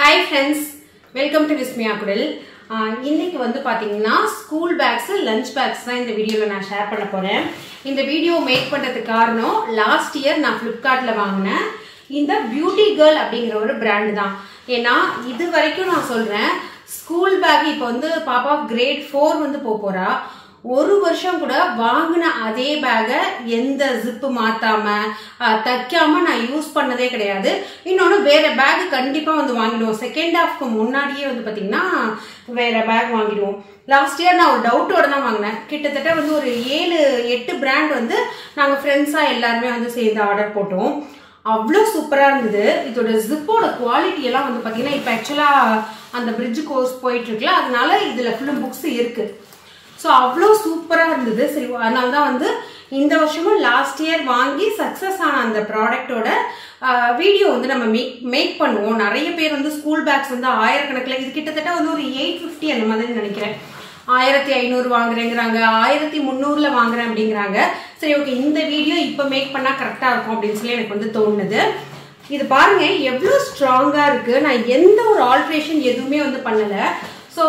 Hi friends, welcome to Vismaya Kudal. இன்னைக்கு வந்து பாத்தீங்கன்னா ஸ்கூல் பேக்ஸ் லஞ்ச் பேக்ஸ் தான் இந்த வீடியோல நான் ஷேர் பண்ண போறேன். இந்த வீடியோ மேக் பண்றதுக்கு காரணம் லாஸ்ட் இயர் நான் Flipkartல வாங்கினேன் இந்த பியூட்டி கேர்ள் அப்படிங்கிற ஒரு பிராண்ட் தான். ஏன்னா இது வரைக்கும் நான் சொல்றேன் ஸ்கூல் பேக் இப்போ வந்து பாப்பா கிரேட் 4 வந்து போறா. ஒரு வருஷம் கூட வாங்கின அதே பேக்கை எந்த ஜிப்பு மாத்தாம தைக்காம நான் யூஸ் பண்ணதே கிடையாது. இன்னொன்னு வேற பேக் கண்டிப்பா வந்து வாங்கிடுவோம். செகண்ட் ஹாஃப்க்கு முன்னாடியே வந்து பாத்தீங்கன்னா வேற பேக் வாங்கிடுவோம். லாஸ்ட் இயர் நான் ஒரு டவுட்டோட தான் வாங்கினேன். கிட்டத்தட்ட வந்து ஒரு 7-8 பிராண்ட் வந்து நாங்க ஃப்ரெண்ட்ஸா எல்லாருமே வந்து சேர்ந்து ஆர்டர் போட்டோம். அவ்வளோ சூப்பரா இருந்தது. இதோட ஜிப்போட குவாலிட்டி எல்லாம் வந்து பாத்தீங்கன்னா இப்ப ஆக்சுவலா அந்த பிரிட்ஜ் கோர்ஸ் போயிட்டு இருக்குல்ல, அதனால இதுல ஃபுல்லும் புக்ஸ் இருக்கு. ஸோ அவ்வளோ சூப்பராக இருந்தது. சரி, அதனால தான் வந்து இந்த வருஷமும் லாஸ்ட் இயர் வாங்கி சக்ஸஸ் ஆன அந்த ப்ராடக்டோட வீடியோ வந்து நம்ம மேக் பண்ணுவோம். நிறைய பேர் வந்து ஸ்கூல் பேக்ஸ் வந்து ஆயிரக்கணக்கில், இது கிட்டத்தட்ட வந்து ஒரு 850 அந்த மாதிரி நினைக்கிறேன், 1500 வாங்குறேங்கிறாங்க, 1300 வாங்குறேன் அப்படிங்கிறாங்க. சரி, ஓகே, இந்த வீடியோ இப்போ மேக் பண்ணால் கரெக்டாக இருக்கும் அப்படின்னு சொல்லி எனக்கு வந்து தோணுது. இது பாருங்க எவ்வளோ ஸ்ட்ராங்காக இருக்கு. நான் எந்த ஒரு ஆல்ட்ரேஷன் எதுவுமே வந்து பண்ணலை. ஸோ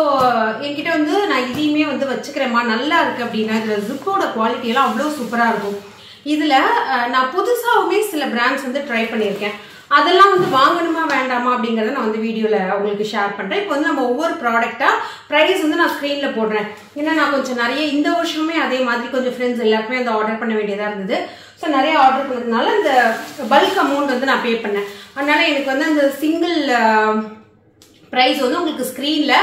என்கிட்ட வந்து நான் இதையுமே வந்து வச்சுக்கிறேம்மா, நல்லா இருக்கு அப்படின்னா. இதில் ஜிப்போட குவாலிட்டி எல்லாம் அவ்வளோ சூப்பராக இருக்கும். இதில் நான் புதுசாகவுமே சில பிராண்ட்ஸ் வந்து ட்ரை பண்ணியிருக்கேன். அதெல்லாம் வந்து வாங்கணுமா வேண்டாமா அப்படிங்கிறத நான் வந்து வீடியோவில் உங்களுக்கு ஷேர் பண்ணுறேன். இப்போ வந்து நம்ம ஒவ்வொரு ப்ராடக்டாக ப்ரைஸ் வந்து நான் ஸ்க்ரீனில் போடுறேன். ஏன்னா நான் கொஞ்சம் நிறைய இந்த வருஷமே அதே மாதிரி கொஞ்சம் ஃப்ரெண்ட்ஸ் எல்லாருக்குமே வந்து ஆர்டர் பண்ண வேண்டியதாக இருந்தது. ஸோ நிறைய ஆர்டர் பண்ணதுனால இந்த பல்க் அமௌண்ட் வந்து நான் பே பண்ணேன். அதனால எனக்கு வந்து அந்த சிங்கிள் ப்ரைஸ் வந்து உங்களுக்கு ஸ்க்ரீனில்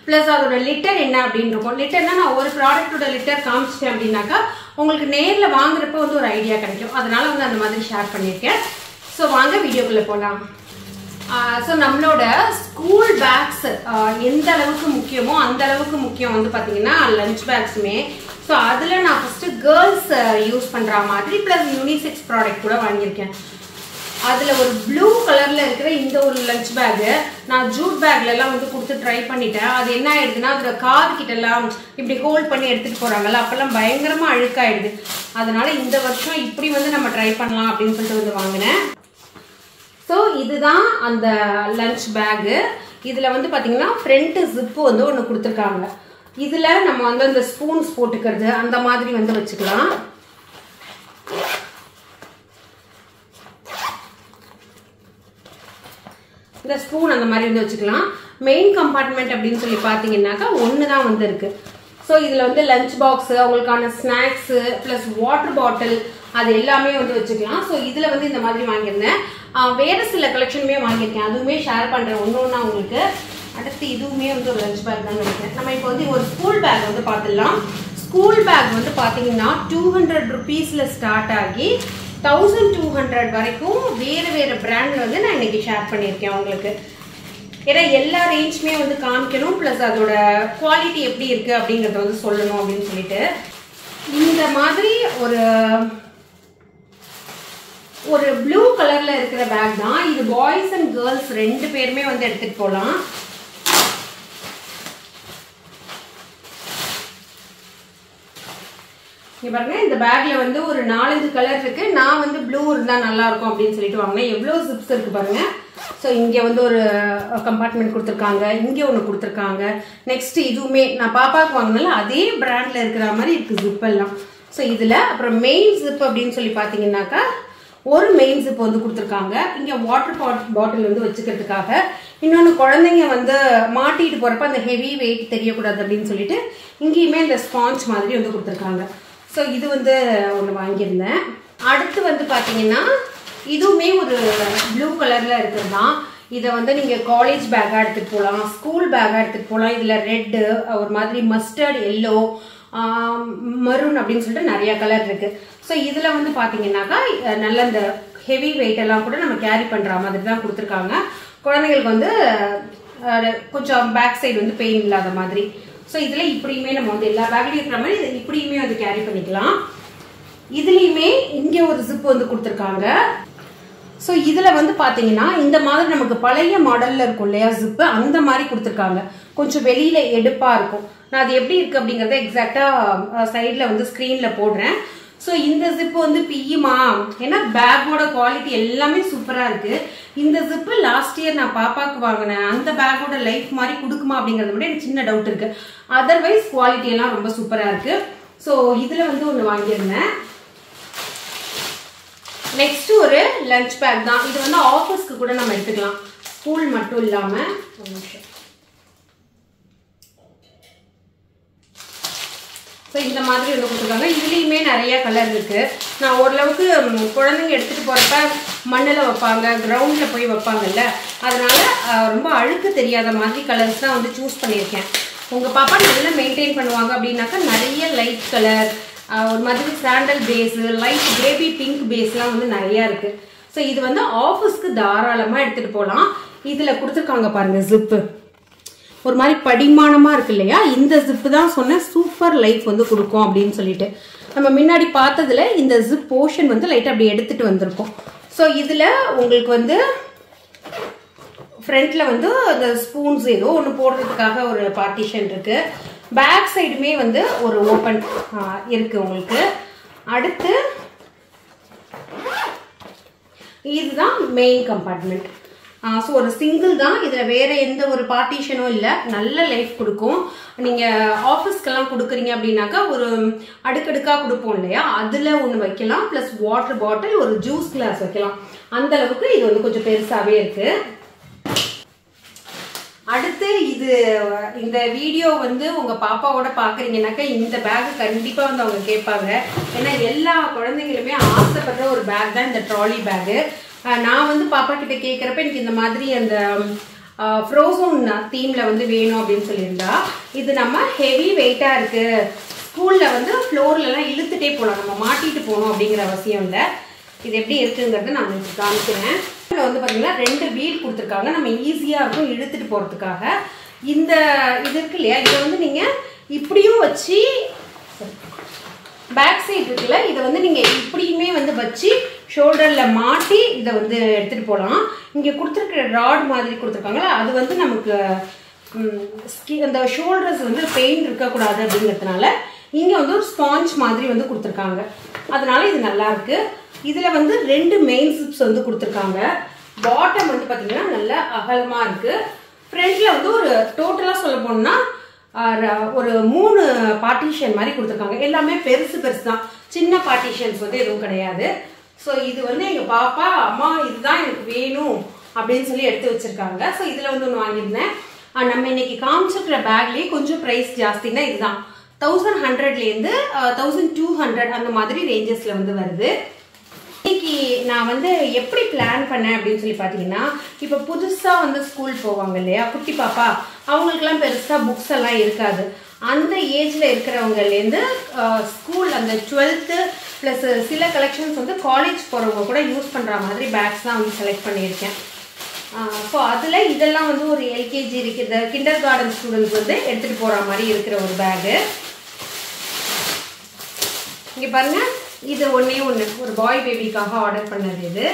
ப்ளஸ் அதோட லிட்டர் என்ன அப்படின்னு இருக்கும். லிட்டர்னா நான் ஒரு ப்ராடக்டோட லிட்டர் காமிச்சிட்டேன் அப்படின்னாக்கா உங்களுக்கு நேரில் வாங்குறப்ப வந்து ஒரு ஐடியா கிடைக்கும். அதனால வந்து அந்த மாதிரி ஷேர் பண்ணியிருக்கேன். ஸோ வாங்க வீடியோக்குள்ளே போகலாம். ஸோ நம்மளோட ஸ்கூல் பேக்ஸ் எந்த அளவுக்கு முக்கியமோ அந்த அளவுக்கு முக்கியம் வந்து பார்த்தீங்கன்னா லஞ்ச் பேக்ஸுமே. ஸோ அதில் நான் ஃபஸ்ட்டு கேர்ள்ஸ் யூஸ் பண்ணுற மாதிரி ப்ளஸ் யூனிசெக்ஸ் ப்ராடக்ட் கூட வாங்கியிருக்கேன். அதில் ஒரு ப்ளூ கலரில் இருக்கிற இந்த ஒரு லஞ்ச் பேக்கு நான் ஜூட் பேக்லலாம் வந்து கொடுத்து ட்ரை பண்ணிட்டேன். அது என்ன ஆயிடுதுன்னா அதில் காது கிட்டலாம் இப்படி ஹோல்ட் பண்ணி எடுத்துகிட்டு போகிறாங்கல்ல, அப்போல்லாம் பயங்கரமாக அழுக்காயிடுது. அதனால இந்த வருஷம் இப்படி வந்து நம்ம ட்ரை பண்ணலாம் அப்படின்னு சொல்லிட்டு வந்து வாங்கினேன். ஸோ இதுதான் அந்த லஞ்ச் பேக்கு. இதில் வந்து பார்த்தீங்கன்னா ஃப்ரண்ட் ஜிப்பு வந்து ஒன்று கொடுத்துருக்காங்க. இதில் நம்ம வந்து அந்த ஸ்பூன்ஸ் போட்டுக்கிறது அந்த மாதிரி வந்து வச்சுக்கலாம். இந்த ஸ்பூன் அந்த மாதிரி வந்து வச்சுக்கலாம். மெயின் கம்பார்ட்மெண்ட் அப்படின்னு சொல்லி பார்த்தீங்கன்னாக்கா ஒன்று தான் வந்து இருக்கு. ஸோ இதில் வந்து லஞ்ச் பாக்ஸு, அவங்களுக்கான ஸ்நாக்ஸு ப்ளஸ் வாட்டர் பாட்டில் அது எல்லாமே வந்து வச்சுக்கலாம். ஸோ இதில் வந்து இந்த மாதிரி வாங்கியிருந்தேன். வேறு சில கலெக்ஷனுமே வாங்கியிருக்கேன், அதுவுமே ஷேர் பண்ணுறேன் ஒன்று ஒன்றா உங்களுக்கு. அடுத்து இதுவுமே வந்து ஒரு லஞ்ச் பேக் தான் நினைக்கிறேன். நம்ம இப்போ வந்து ஒரு ஸ்கூல் பேக் வந்து பார்த்துடலாம். ஸ்கூல் பேக் வந்து பார்த்தீங்கன்னா 200 rupeesல ஸ்டார்ட் ஆகி 1200 வரைக்கும் வேறு வேறு பிராண்டில் வந்து நான் இன்னைக்கு ஷேர் பண்ணியிருக்கேன் உங்களுக்கு. ஏன்னா எல்லா ரேஞ்சுமே வந்து காமிக்கணும், ப்ளஸ் அதோட குவாலிட்டி எப்படி இருக்குது அப்படிங்கிறத வந்து சொல்லணும் அப்படின்னு சொல்லிட்டு இந்த மாதிரி ஒரு ப்ளூ கலரில் இருக்கிற பேக் தான் இது. பாய்ஸ் அண்ட் கேர்ள்ஸ் ரெண்டு பேருமே வந்து எடுத்துகிட்டு போகலாம். இங்க பாருங்க, இந்த பேக்ல வந்து ஒரு 4-5 கலர் இருக்கு. நான் வந்து ப்ளூ இருந்தா நல்லா இருக்கும் அப்படின்னு சொல்லிட்டு வாங்கினேன். எவ்வளவு ஜிப்ஸ் இருக்கு பாருங்க. ஸோ இங்க வந்து ஒரு கம்பார்ட்மெண்ட் கொடுத்துருக்காங்க, இங்க ஒன்று கொடுத்துருக்காங்க. நெக்ஸ்ட் இதுவுமே நான் பாப்பாவுக்கு வாங்கினால அதே பிராண்ட்ல இருக்கிற மாதிரி இருக்கு ஜிப் எல்லாம். ஸோ இதுல அப்புறம் மெயின் ஜிப் அப்படின்னு சொல்லி பாத்தீங்கன்னாக்கா ஒரு மெயின் ஜிப் வந்து கொடுத்துருக்காங்க. இங்க வாட்டர் பாட்டில் வந்து வச்சுக்கிறதுக்காக. இன்னொன்று குழந்தைங்க வந்து மாட்டிட்டு போறப்ப அந்த ஹெவி வெயிட் தெரியக்கூடாது அப்படின்னு சொல்லிட்டு இங்கேயுமே இந்த ஸ்பாஞ்ச் மாதிரி வந்து கொடுத்துருக்காங்க. ஸோ இது வந்து ஒன்று வாங்கியிருந்தேன். அடுத்து வந்து பார்த்தீங்கன்னா இதுவுமே ஒரு ப்ளூ கலரில் இருக்கிறது தான். இதை வந்து நீங்கள் காலேஜ் பேக்காக எடுத்துகிட்டு போகலாம், ஸ்கூல் பேக்காக எடுத்துகிட்டு போகலாம். இதில் ரெட்டு, ஒரு மாதிரி மஸ்டர்ட், எல்லோ, மரூன் அப்படின்னு சொல்லிட்டு நிறைய கலர் இருக்குது. ஸோ இதில் வந்து பார்த்தீங்கன்னாக்கா நல்ல இந்த ஹெவி வெயிட் எல்லாம் கூட நம்ம கேரி பண்ணுற மாதிரி தான் கொடுத்துருக்காங்க. குழந்தைங்களுக்கு வந்து கொஞ்சம் பேக் சைடு வந்து பெயின் இல்லாத மாதிரி. ஸோ இதில் இப்படியுமே நம்ம வந்து எல்லா பேக்லையும் இருக்கிற மாதிரி இதை இப்படியுமே வந்து கேரி பண்ணிக்கலாம். இதுலேயுமே இங்கே ஒரு ஜிப் வந்து கொடுத்துருக்காங்க. ஸோ இதில் வந்து பார்த்தீங்கன்னா இந்த மாதிரி நமக்கு பழைய மாடலில் இருக்கும் இல்லையா ஜிப்பு, அந்த மாதிரி கொடுத்துருக்காங்க. கொஞ்சம் வெளியில் எடுப்பாக இருக்கும். நான் அது எப்படி இருக்குது அப்படிங்கிறத எக்ஸாக்டாக சைடில் வந்து ஸ்க்ரீனில் போடுறேன். ஸோ இந்த ஜிப்பு வந்து பியுமா, ஏன்னா பேக்கோட குவாலிட்டி எல்லாமே சூப்பராக இருக்கு. இந்த ஜிப்பு லாஸ்ட் இயர் நான் பாப்பாவுக்கு வாங்கினேன் அந்த பேக்கோட லைஃப் மாதிரி கொடுக்குமா அப்படிங்கிறது மட்டும் எனக்கு சின்ன டவுட் இருக்கு. அதர்வைஸ் குவாலிட்டி எல்லாம் ரொம்ப சூப்பராக இருக்கு. ஸோ இதில் வந்து ஒன்று வாங்கியிருந்தேன். நெக்ஸ்ட் ஒரு லஞ்ச் பேக் தான். இது வந்து ஆஃபீஸ்க்கு கூட நம்ம எடுத்துக்கலாம், ஸ்கூல் மட்டும் இல்லாமல். ஒரு நிமிஷம். ஸோ இந்த மாதிரி வந்து கொடுத்துருக்காங்க. இதுலேயுமே நிறைய கலர் இருக்குது. நான் ஓரளவுக்கு குழந்தைங்க எடுத்துகிட்டு போகிறப்ப மண்ணில் வைப்பாங்க, கிரவுண்டில் போய் வைப்பாங்கல்ல, அதனால் ரொம்ப அழுக்கு தெரியாத மாதிரி கலர்ஸ் தான் வந்து சூஸ் பண்ணியிருக்கேன். உங்கள் பாப்பா நல்லா மெயின்டைன் பண்ணுவாங்க அப்படின்னாக்கா நிறைய லைட் கலர், ஒரு மாதிரி sandal base, light baby pink பேஸ்லாம் வந்து நிறையா இருக்குது. ஸோ இது வந்து ஆஃபீஸ்க்கு தாராளமாக எடுத்துகிட்டு போகலாம். இதில் கொடுத்துருக்காங்க பாருங்கள் ஜிப்பு, ஒரு மாதிரி படிமானமாக இருக்கு இல்லையா, இந்த ஜிப்பு தான் சொன்ன சூப்பர் லைஃப் வந்து கொடுக்கும் அப்படின்னு சொல்லிட்டு. நம்ம முன்னாடி பார்த்ததுல இந்த ஜிப் போர்ஷன் வந்து லைட்டாக அப்படி எடுத்துகிட்டு வந்திருக்கோம். ஸோ இதில் உங்களுக்கு வந்து ஃப்ரண்ட்டில் வந்து அந்த ஸ்பூன்ஸ் ஏதோ ஒன்று போடுறதுக்காக ஒரு பார்ட்டிஷன் இருக்குது. பேக் சைடுமே வந்து ஒரு ஓப்பன் இருக்குது உங்களுக்கு. அடுத்து இதுதான் மெயின் கம்பார்ட்மெண்ட். ஸோ ஒரு சிங்கிள் தான், இதில் வேறு எந்த ஒரு பார்ட்டிஷனும் இல்லை. நல்ல லைஃப் கொடுக்கும். நீங்கள் ஆஃபீஸ்க்கெல்லாம் கொடுக்குறீங்க அப்படின்னாக்கா ஒரு அடுக்கடுக்காக கொடுப்போம் இல்லையா, அதில் ஒன்று வைக்கலாம். ப்ளஸ் வாட்டர் பாட்டில், ஒரு ஜூஸ் கிளாஸ் வைக்கலாம். அந்த அளவுக்கு இது வந்து கொஞ்சம் பெருசாகவே இருக்குது. அடுத்து இந்த வீடியோ வந்து உங்கள் பாப்பாவோட பார்க்குறீங்கன்னாக்கா இந்த பேக் கண்டிப்பாக வந்து அவங்க கேட்பாங்க. ஏன்னா எல்லா குழந்தைங்களுமே ஆசைப்படுற ஒரு பேக் தான் இந்த ட்ராலி பேகு. நான் வந்து பாப்பா கிட்ட கேட்குறப்ப எனக்கு இந்த மாதிரி அந்த ஃப்ரோசன் தீமில் வந்து வேணும் அப்படின்னு சொல்லியிருந்தா, இது நம்ம ஹெவி வெயிட்டாக இருக்குது, ஸ்கூலில் வந்து ஃப்ளோர்லலாம் இழுத்துட்டே போகலாம், நம்ம மாட்டிட்டு போகணும் அப்படிங்கிற அவசியம் இல்லை. இது எப்படி இருக்குங்கிறது நான் உங்களுக்கு காமிக்கிறேன். இதில் வந்து பார்த்தீங்கன்னா 2 வீல் கொடுத்துருக்காங்க, நம்ம ஈஸியாக இருக்கும் இழுத்துட்டு போகிறதுக்காக. இந்த இது இருக்கு இல்லையா, இதை வந்து நீங்கள் இப்படியும் வச்சு, பேக் சைடு இருக்குல்ல, இதை வந்து நீங்கள் இப்படியுமே வந்து வச்சு ஷோல்டரில் மாட்டி இதை வந்து எடுத்துகிட்டு போகலாம். இங்கே கொடுத்துருக்கிற ராட் மாதிரி கொடுத்துருக்காங்களா, அது வந்து நமக்கு அந்த ஷோல்டர்ஸ் வந்து பெயின் இருக்கக்கூடாது அப்படிங்கிறதுனால இங்கே வந்து ஒரு ஸ்பாஞ்ச் மாதிரி வந்து கொடுத்துருக்காங்க. அதனால இது நல்லாயிருக்கு. இதில் வந்து 2 மெயின் சிப்ஸ் வந்து கொடுத்துருக்காங்க. பாட்டம் வந்து பார்த்தீங்கன்னா நல்லா அகலமாக இருக்குது. ஃப்ரண்ட்டில் வந்து ஒரு டோட்டலாக சொல்ல போனோம்னா ஒரு 3 பார்ட்டிஷன் மாதிரி கொடுத்துருக்காங்க. எல்லாமே பெருசு பெருசு தான், சின்ன பார்ட்டிஷன்ஸ் வந்து எதுவும் கிடையாது. ஸோ இது வந்து எங்கள் பாப்பா அம்மா இதுதான் எனக்கு வேணும் அப்படின்னு சொல்லி எடுத்து வச்சுருக்காங்க. ஸோ இதில் வந்து ஒன்று வாங்கியிருந்தேன். நம்ம இன்னைக்கு காமிச்சிருக்கிற பேக்லேயே கொஞ்சம் ப்ரைஸ் ஜாஸ்தின்னா இதுதான், 1100லேருந்து 1200 அந்த மாதிரி ரேஞ்சஸில் வந்து வருது. இன்னைக்கு நான் வந்து எப்படி பிளான் பண்ணேன் அப்படின்னு சொல்லி பார்த்தீங்கன்னா, இப்போ புதுசாக வந்து ஸ்கூல் போவாங்க இல்லையா குட்டி பாப்பா, அவங்களுக்குலாம் பெருசாக புக்ஸ் எல்லாம் இருக்காது. அந்த ஏஜில் இருக்கிறவங்கலேருந்து ஸ்கூல் அந்த 12th ப்ளஸ் சில கலெக்ஷன்ஸ் வந்து காலேஜ் போகிறவங்க கூட யூஸ் பண்ணுற மாதிரி பேக்ஸ் தான் வந்து செலக்ட் பண்ணியிருக்கேன். ஸோ அதில் இதெல்லாம் வந்து ஒரு எல்கேஜி இருக்கிற கிண்டர் கார்டன் ஸ்டூடெண்ட்ஸ் வந்து எடுத்துகிட்டு போகிற மாதிரி இருக்கிற ஒரு பேகு. இங்கே பாருங்கள், இது ஒன்று ஒரு பாய் பேபிக்காக ஆர்டர் பண்ணது. இது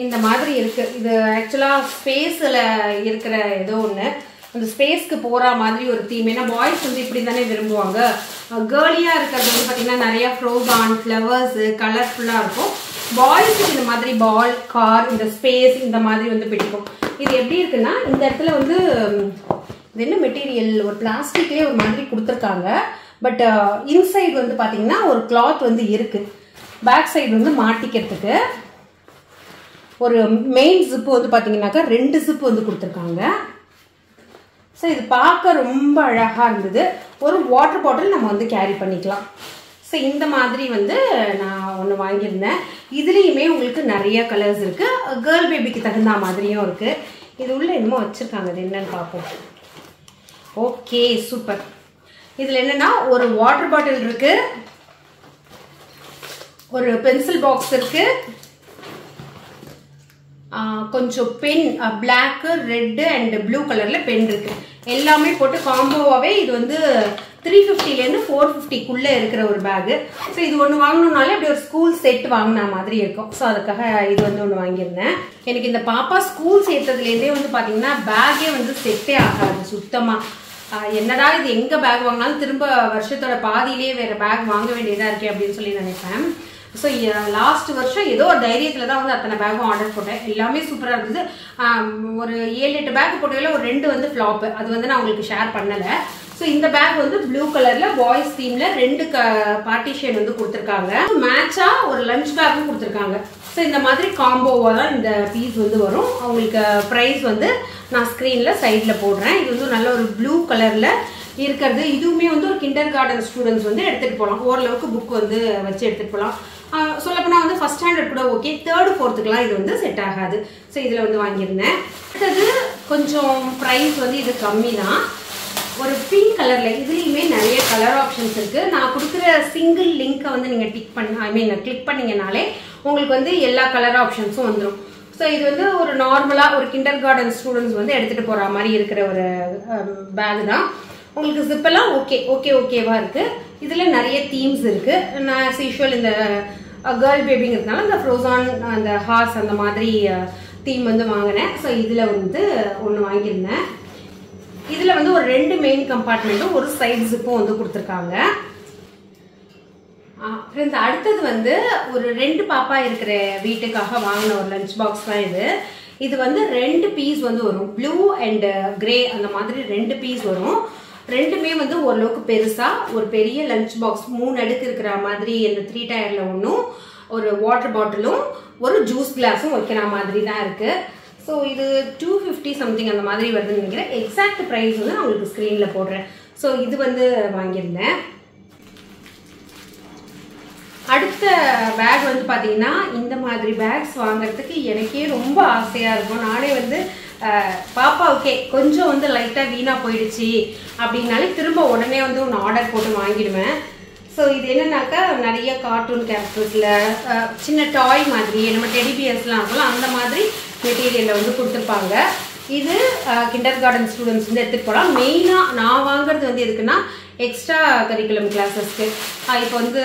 இந்த மாதிரி இருக்குது. இது ஆக்சுவலாக ஸ்பேஸில் இருக்கிற ஏதோ ஒன்று, அந்த ஸ்பேஸ்க்கு போகிற மாதிரி ஒரு தீம். ஏன்னா பாய்ஸ் வந்து இப்படி தானே விரும்புவாங்க. கேர்லியாக இருக்கிறது வந்து பார்த்திங்கன்னா நிறையா ஃப்ரோகான், ஃப்ளவர்ஸு, கலர்ஃபுல்லாக இருக்கும். பாய்ஸுக்கு இந்த மாதிரி பால், கார், இந்த ஸ்பேஸ் இந்த மாதிரி வந்து பிடிக்கும். இது எப்படி இருக்குன்னா, இந்த இடத்துல வந்து இது என்ன மெட்டீரியல், ஒரு பிளாஸ்டிக்லேயே ஒரு மாதிரி கொடுத்துருக்காங்க. பட் இன்சைடு வந்து பார்த்தீங்கன்னா ஒரு கிளாத் வந்து இருக்குது. பேக் சைடு வந்து மாட்டிக்கிறதுக்கு ஒரு மெயின் ஜிப்பு வந்து பார்த்தீங்கன்னாக்கா 2 ஜிப்பு வந்து கொடுத்துருக்காங்க. ஸோ இது பார்க்க ரொம்ப அழகாக இருந்தது. ஒரு வாட்டர் பாட்டில் நம்ம வந்து கேரி பண்ணிக்கலாம். ஸோ இந்த மாதிரி வந்து நான் ஒன்று வாங்கியிருந்தேன். இதுலேயுமே உங்களுக்கு நிறைய கலர்ஸ் இருக்குது, கேர்ள் பேபிக்கு தகுந்த மாதிரியும் இருக்குது. இது உள்ள என்னமோ வச்சுருக்காங்க, அது என்னன்னு பார்ப்போம். Okay, super. இதில் என்னென்னா ஒரு வாட்டர் பாட்டில் இருக்குது, ஒரு பென்சில் பாக்ஸ் இருக்குது, கொஞ்சம் pen, black, red and blue கலரில் பென் இருக்குது. எல்லாமே போட்டு காம்போவாகவே இது வந்து 350லேருந்து 450க்குள்ளே இருக்கிற ஒரு பேகு. ஸோ இது ஒன்று வாங்கணுன்னாலே அப்படி ஒரு ஸ்கூல் செட் வாங்கின மாதிரி இருக்கும். ஸோ அதுக்காக இது வந்து ஒன்று வாங்கியிருந்தேன். எனக்கு இந்த பாப்பா ஸ்கூல் சேர்த்ததுலேருந்தே வந்து பார்த்தீங்கன்னா பேக்கே வந்து செட்டே ஆகாது சுத்தமாக. என்னடா இது எங்க பேக் வாங்கினாலும் திரும்ப வருஷத்தோட பாதியிலேயே வேற பேக் வாங்க வேண்டியதா இருக்கே அப்படின்னு சொல்லி நினைப்பேன். ஸோ லாஸ்ட் வருஷம் ஏதோ ஒரு தைரியத்தில் தான் வந்து அத்தனை பேக்கும் ஆர்டர் போட்டேன். எல்லாமே சூப்பராக இருந்தது. ஒரு 7-8 பேக் போட்டதில் ஒரு 2 வந்து ஃப்ளாப்பு. அது வந்து நான் உங்களுக்கு ஷேர் பண்ணலை. ஸோ இந்த பேக் வந்து ப்ளூ கலரில் பாய்ஸ் தீமில் 2 பார்ட்டிஷன் வந்து கொடுத்துருக்காங்க. மேட்சாக ஒரு லஞ்ச் பேக்கும் கொடுத்துருக்காங்க. ஸோ இந்த மாதிரி காம்போவாக தான் இந்த பீஸ் வந்து வரும். அவங்களுக்கு ப்ரைஸ் வந்து நான் ஸ்க்ரீனில் சைடில் போடுறேன். இது வந்து நல்ல ஒரு ப்ளூ கலரில் இருக்கிறது. இதுவுமே வந்து ஒரு கிண்டர் கார்டன் ஸ்டூடெண்ட்ஸ் வந்து எடுத்துகிட்டு போகலாம். ஓரளவுக்கு புக் வந்து வச்சு எடுத்துகிட்டு போகலாம். சொல்லப்போனால் வந்து ஃபஸ்ட் ஸ்டாண்டர்ட் கூட ஓகே, 3rd 4thக்குலாம் இது வந்து செட் ஆகாது. ஸோ இதில் வந்து வாங்கியிருந்தேன். அடுத்தது கொஞ்சம் ப்ரைஸ் வந்து இது கம்மி தான். ஒரு பிங்க் கலரில் இதுலேயுமே நிறைய கலர் ஆப்ஷன்ஸ் இருக்குது. நான் கொடுக்குற சிங்கிள் லிங்க்கை வந்து நீங்கள் கிளிக் பண்ணிங்கனாலே உங்களுக்கு வந்து எல்லா கலர் ஆப்ஷன்ஸும் வந்துடும். ஸோ இது வந்து ஒரு நார்மலாக ஒரு கிண்டர் கார்டன் ஸ்டூடெண்ட்ஸ் வந்து எடுத்துகிட்டு போகிற மாதிரி இருக்கிற ஒரு பேக் தான். உங்களுக்கு ஜிப்பெல்லாம் ஓகேவா இருக்குது. இதில் நிறைய தீம்ஸ் இருக்குது. நான் ஆஸ் யூஷுவல் இந்த கேர்ள் பேபிங்கிறதுனால இந்த ஃப்ரோசான் அந்த ஹார்ஸ் அந்த மாதிரி தீம் வந்து வாங்கினேன். ஸோ இதில் வந்து ஒன்று வாங்கியிருந்தேன். இதில் வந்து ஒரு 2 மெயின் கம்பார்ட்மெண்ட்டும் ஒரு சைடு ஜிப்பும் வந்து கொடுத்துருக்காங்க. ஃப்ரெண்ட்ஸ், அடுத்தது வந்து ஒரு 2 பாப்பா இருக்கிற வீட்டுக்காக வாங்கின ஒரு லஞ்ச் பாக்ஸ் தான் இது. இது வந்து 2 பீஸ் வந்து வரும். ப்ளூ அண்ட் கிரே அந்த மாதிரி 2 பீஸ் வரும். 2மே வந்து ஓரளவுக்கு பெருசாக ஒரு பெரிய லஞ்ச் பாக்ஸ் 3 அடுக்கு இருக்கிற மாதிரி இந்த 3 டயரில் ஒன்றும், ஒரு வாட்டர் பாட்டிலும் ஒரு ஜூஸ் கிளாஸும் வைக்கிற மாதிரி தான் இருக்குது. ஸோ இது 250 சம்திங் அந்த மாதிரி வருதுன்னு நினைக்கிறேன். எக்ஸாக்ட் ப்ரைஸ் வந்து நான் உங்களுக்கு ஸ்க்ரீனில் போடுறேன். ஸோ இது வந்து வாங்கியிருந்தேன். அடுத்த பேக் வந்து பார்த்தீங்கன்னா இந்த மாதிரி பேக்ஸ் வாங்குறதுக்கு எனக்கே ரொம்ப ஆசையாக இருக்கும். நானே வந்து பாப்பா ஓகே கொஞ்சம் வந்து லைட்டாக வீணாக போயிடுச்சு அப்படின்னாலே திரும்ப உடனே வந்து ஒன்று ஆர்டர் போட்டு வாங்கிடுவேன். ஸோ இது என்னன்னாக்கா நிறைய கார்ட்டூன் கேரக்டர்ஸில் சின்ன டாய் மாதிரி நம்ம டெடிபியர்ஸ்லாம் இருக்கும்ல அந்த மாதிரி மெட்டீரியலில் வந்து கொடுத்துருப்பாங்க. இது கிண்டர் கார்டன் ஸ்டூடெண்ட்ஸ் வந்து எடுத்துகிட்டு போகலாம். மெயினாக நான் வாங்குறது வந்து எதுக்குன்னா எக்ஸ்ட்ரா கரிக்குலம் கிளாஸஸ்க்கு. இப்போ வந்து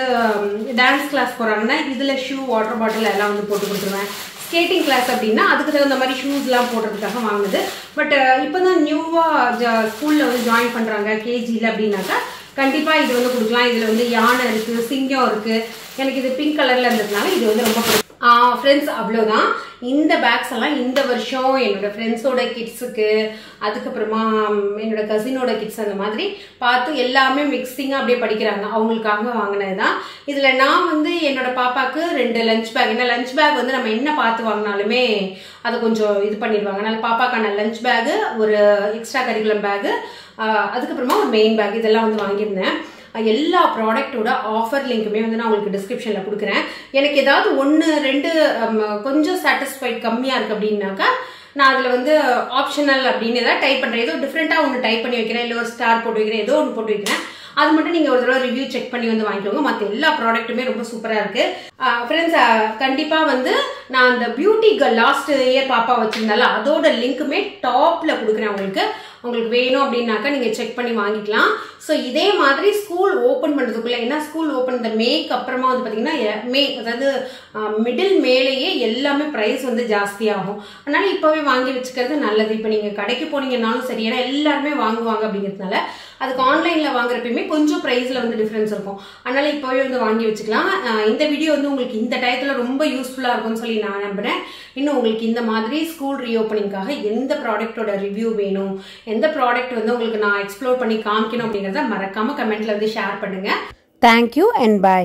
டான்ஸ் கிளாஸ் போகிறாங்கன்னா இதில் ஷூ வாட்டர் பாட்டில் எல்லாம் வந்து போட்டு கொடுத்துருவேன். ஸ்கேட்டிங் கிளாஸ் அப்படின்னா அதுக்கு தகுந்த மாதிரி ஷூஸ்லாம் போடுறதுக்காக வாங்குது. பட் இப்போ தான் நியூவாக ஸ்கூலில் வந்து ஜாயின் பண்ணுறாங்க கேஜியில் அப்படின்னாக்கா கண்டிப்பாக இது வந்து கொடுக்கலாம். இதில் வந்து யானை இருக்குது, சிங்கம் இருக்குது. எனக்கு இது பிங்க் கலரில் இருந்ததுனால இது வந்து ரொம்ப பிடிக்கும். ஃப்ரெண்ட்ஸ், அவ்வளோதான். இந்த பேக்ஸ் எல்லாம் இந்த வருஷம் என்னோட ஃப்ரெண்ட்ஸோட கிட்ஸுக்கு, அதுக்கப்புறமா என்னோட கசினோட கிட்ஸ் அந்த மாதிரி பார்த்து எல்லாமே மிக்சிங்காக அப்படியே படிக்கிறாங்க, அவங்களுக்காக வாங்கினது தான். இதில் நான் வந்து என்னோட பாப்பாவுக்கு 2 லஞ்ச் பேக், ஏன்னா லஞ்ச் பேக் வந்து நம்ம என்ன பார்த்து வாங்கினாலுமே அதை கொஞ்சம் இது பண்ணிடுவாங்க. அதனால் பாப்பாக்கான லஞ்ச் பேகு, ஒரு எக்ஸ்ட்ரா கரிக்குலம் பேகு, அதுக்கப்புறமா ஒரு மெயின் பேக் இதெல்லாம் வந்து வாங்கியிருந்தேன். எல்லா ப்ராடக்டோட ஆஃபர் லிங்க்குமே வந்து நான் உங்களுக்கு டிஸ்கிரிப்ஷனில் கொடுக்குறேன். எனக்கு ஏதாவது 1-2 கொஞ்சம் சாட்டிஸ்ஃபைட் கம்மியாக இருக்குது அப்படின்னாக்கா நான் அதில் வந்து ஆப்ஷனல் அப்படின்னு ஏதாவது டைப் பண்ணுறேன். ஏதோ டிஃப்ரெண்ட்டாக ஒன்று டைப் பண்ணி வைக்கிறேன், இல்லை ஒரு ஸ்டார் போட்டு வைக்கிறேன், ஏதோ ஒன்று போட்டு வைக்கிறேன். அது மட்டும் நீங்கள் ஒரு தடவை ரிவ்யூ செக் பண்ணி வந்து வாங்கிக்கோங்க. மற்ற எல்லா ப்ராடக்ட்டுமே ரொம்ப சூப்பராக இருக்குது. ஃப்ரெண்ட்ஸ், கண்டிப்பாக வந்து நான் அந்த பியூட்டி லாஸ்ட் இயர் பாப்பா வச்சுருந்தால அதோட லிங்க்குமே டாப்பில் கொடுக்குறேன். உங்களுக்கு வேணும் அப்படின்னாக்கா நீங்கள் செக் பண்ணி வாங்கிக்கலாம். ஸோ இதே மாதிரி ஸ்கூல் ஓப்பன் பண்ணுறதுக்குள்ளே, ஏன்னா ஸ்கூல் ஓப்பன் இந்த மேக்கு அப்புறமா வந்து பார்த்தீங்கன்னா அதாவது மிடில் மேலேயே எல்லாமே ப்ரைஸ் வந்து ஜாஸ்தியாகும். அதனால் இப்போவே வாங்கி வச்சுக்கிறது நல்லது. இப்போ நீங்கள் கடைக்கு போனீங்கன்னாலும் சரி, ஏன்னா எல்லாருமே வாங்குவாங்க அப்படிங்கிறதுனால அதுக்கு ஆன்லைனில் வாங்குறப்பயுமே கொஞ்சம் ப்ரைஸில் வந்து டிஃப்ரென்ஸ் இருக்கும். அதனால் இப்போவே வந்து வாங்கி வச்சுக்கலாம். இந்த வீடியோ வந்து உங்களுக்கு இந்த டயத்தில் ரொம்ப யூஸ்ஃபுல்லாக இருக்கும்னு சொல்லி நான் நம்புகிறேன். இன்னும் உங்களுக்கு இந்த மாதிரி ஸ்கூல் ரீஓப்பனிங்காக எந்த ப்ராடக்டோட ரிவ்யூ வேணும், எந்த ப்ராடக்ட் வந்து உங்களுக்கு நான் எக்ஸ்ப்ளோர் பண்ணி காமிக்கணும் அப்படிங்கிறத மறக்காமல் கமெண்ட்டில் வந்து ஷேர் பண்ணுங்கள். Thank you and by.